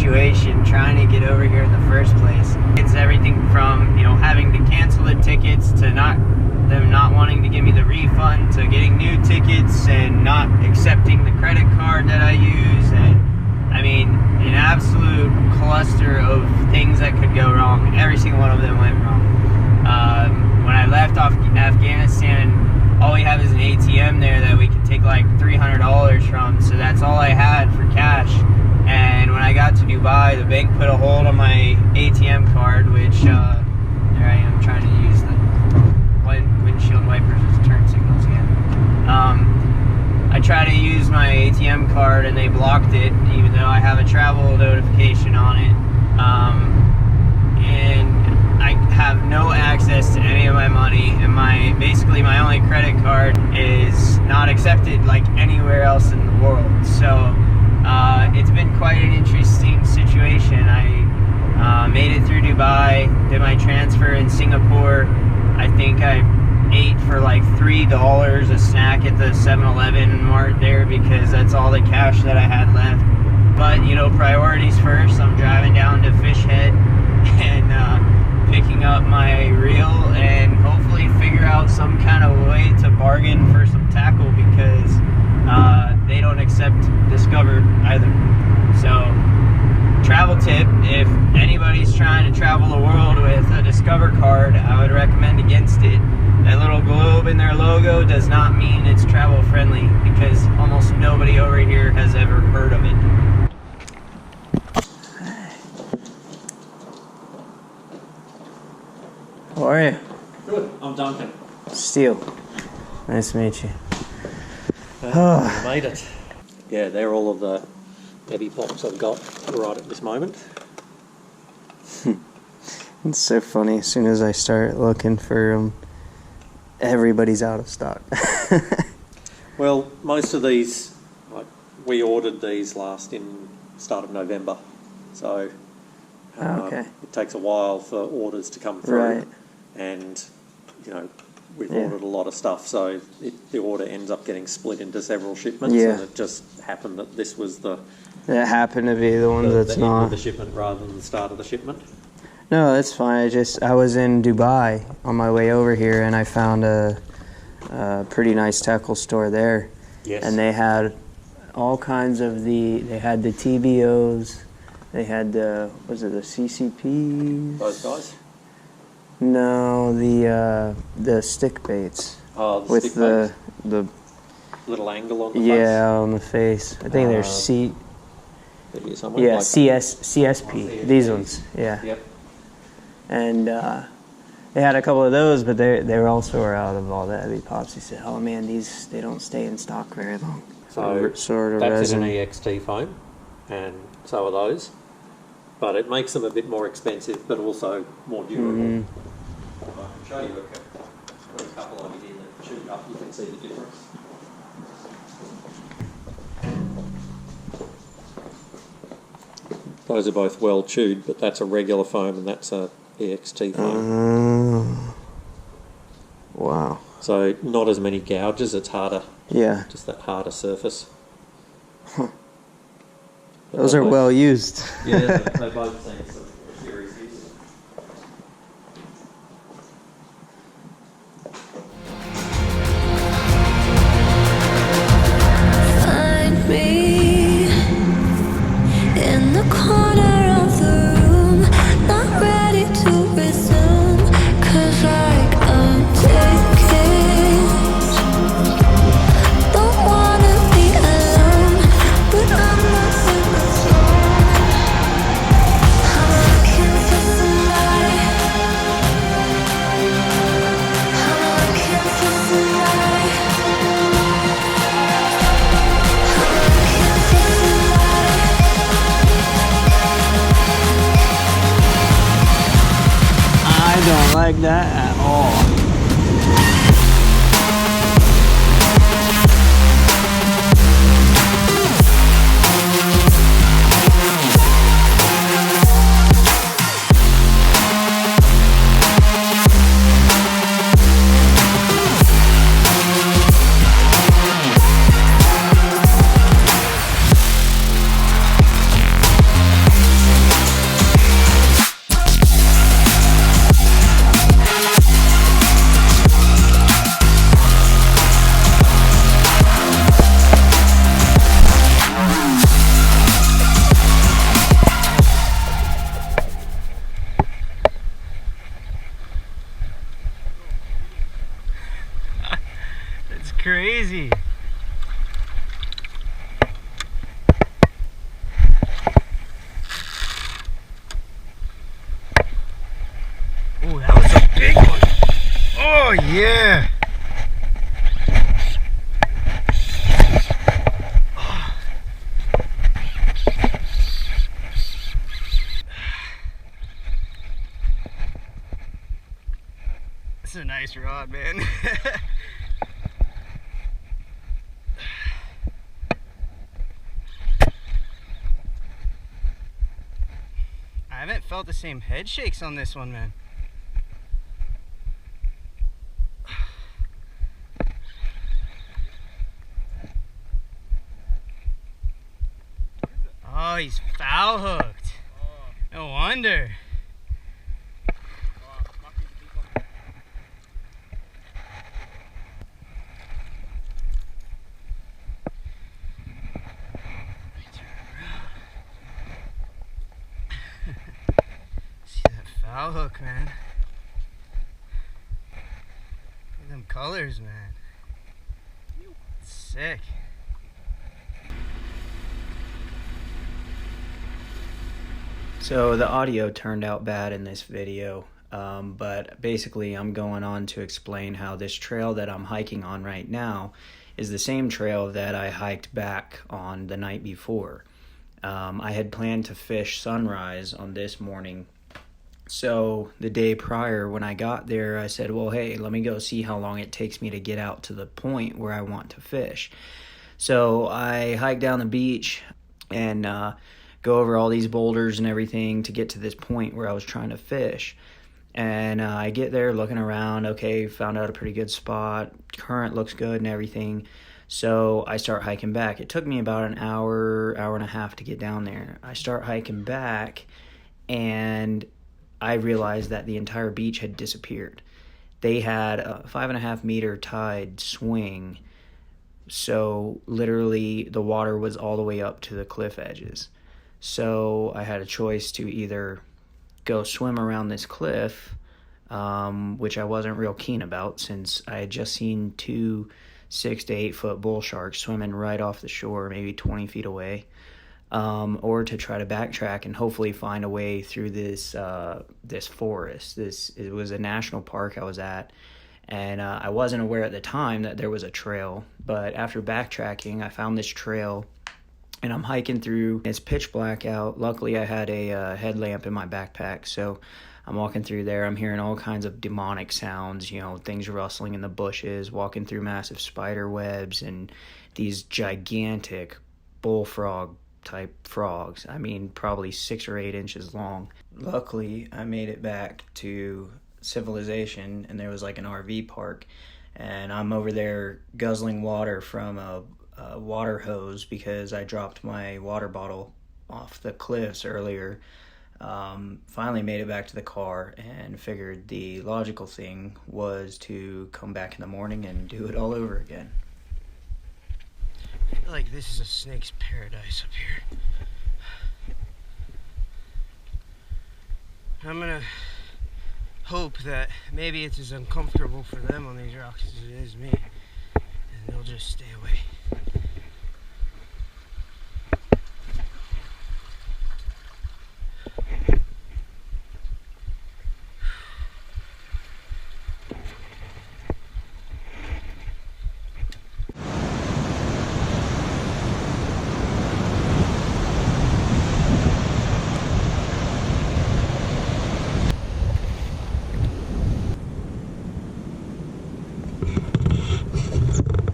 situation trying to get over here in the first place. It's everything from, you know, having to cancel the tickets to them not wanting to give me the refund, to getting new tickets and not accepting the credit card that I use, and I mean, an absolute cluster of things that could go wrong. Every single one of them went wrong. When I left off Afghanistan, all we have is an ATM there that we can take like $300 from, so that's all I had for cash. And when I got to Dubai, the bank put a hold on my ATM card, which there I am trying to use the windshield wipers as turn signals again. I tried to use my ATM card and they blocked it, even though I have a travel notification on it. And I have no access to any of my money, and basically my only credit card is not accepted like anywhere else in the world. So it's been quite an interesting situation. I made it through Dubai, did my transfer in Singapore. I think I ate for like $3 a snack at the 7-Eleven mart there because that's all the cash that I had left. But you know, priorities first. I'm driving down to Fish Head and picking up my reel and hopefully figure out some kind of way to bargain for some tackle, because they don't accept Discover either. So, travel tip, if anybody's trying to travel the world with a Discover card, I would recommend against it. That little globe in their logo does not mean it's travel friendly, because almost nobody over here has ever heard of it. How are you? Good, I'm Duncan. Steele. Nice to meet you. I made it. Yeah, they're all of the heavy pops I've got right at this moment. It's so funny. As soon as I start looking for them, everybody's out of stock. Well, most of these, like, we ordered these last in start of November, so Okay. it takes a while for orders to come through. Right. And, you know, we've ordered a lot of stuff, so the order ends up getting split into several shipments, and it just happened that this was the... That happened to be the one that's the not... end of the shipment rather than the start of the shipment. No, that's fine. I was in Dubai on my way over here, and I found a pretty nice tackle store there. Yes. And they had all kinds of they had the TBOs, they had the CCPs? Those guys? No, the stick baits. Oh, the with stick baits? the Little angle on the face? Yeah, on the face. I think they're CSP. These ones, yeah. Yep. And they had a couple of those, but they also were out of all the heavy pops. He said, "Oh man, they don't stay in stock very long." So sort of that's resin. in an EXT foam, and so are those. But it makes them a bit more expensive, but also more durable. I can show you a couple of it here that shoot up. You can see the difference. Those are both well chewed, but that's a regular foam and that's a EXT foam. Wow. So not as many gouges, it's harder. Yeah. Just that harder surface. Huh. Those are well used. Yeah, they both seem some serious use. Find me in the corner of the room, not ready to resume, 'cause like I'm taking, don't wanna be alone, but I'm not in the zone. I'm looking for somebody, I'm looking for somebody, I don't like that at all. Oh yeah. This is a nice rod, man. I haven't felt the same head shakes on this one, man. Oh, he's foul hooked. No wonder. See that foul hook, man. Look at them colors, man. It's sick. So the audio turned out bad in this video, but basically I'm going on to explain how this trail that I'm hiking on right now is the same trail that I hiked back on the night before. I had planned to fish sunrise on this morning, so the day prior when I got there I said, well, hey, let me go see how long it takes me to get out to the point where I want to fish. So I hiked down the beach and go over all these boulders and everything to get to this point where I was trying to fish. And I get there looking around, okay, found out a pretty good spot, current looks good and everything. So I start hiking back. It took me about an hour, hour and a half to get down there. I start hiking back and I realized that the entire beach had disappeared. They had a 5.5 meter tide swing, so literally the water was all the way up to the cliff edges. So I had a choice to either go swim around this cliff, which I wasn't real keen about since I had just seen 2 6 to 8 foot bull sharks swimming right off the shore, maybe 20 feet away, or to try to backtrack and hopefully find a way through this forest. It was a national park I was at, and I wasn't aware at the time that there was a trail, but after backtracking I found this trail. And I'm hiking through. It's pitch black out. Luckily, I had a headlamp in my backpack, so I'm walking through there. I'm hearing all kinds of demonic sounds, you know, things rustling in the bushes, walking through massive spider webs and these gigantic bullfrog type frogs. I mean, probably 6 or 8 inches long. Luckily, I made it back to civilization, and there was like an RV park, and I'm over there guzzling water from a water hose because I dropped my water bottle off the cliffs earlier. Finally made it back to the car and figured the logical thing was to come back in the morning and do it all over again. I feel like this is a snake's paradise up here. I'm gonna hope that maybe it's as uncomfortable for them on these rocks as it is me, and they'll just stay away.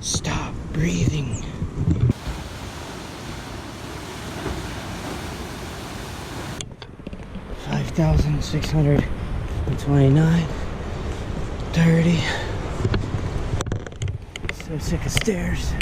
Stop breathing. 5,629, 30. So sick of stairs.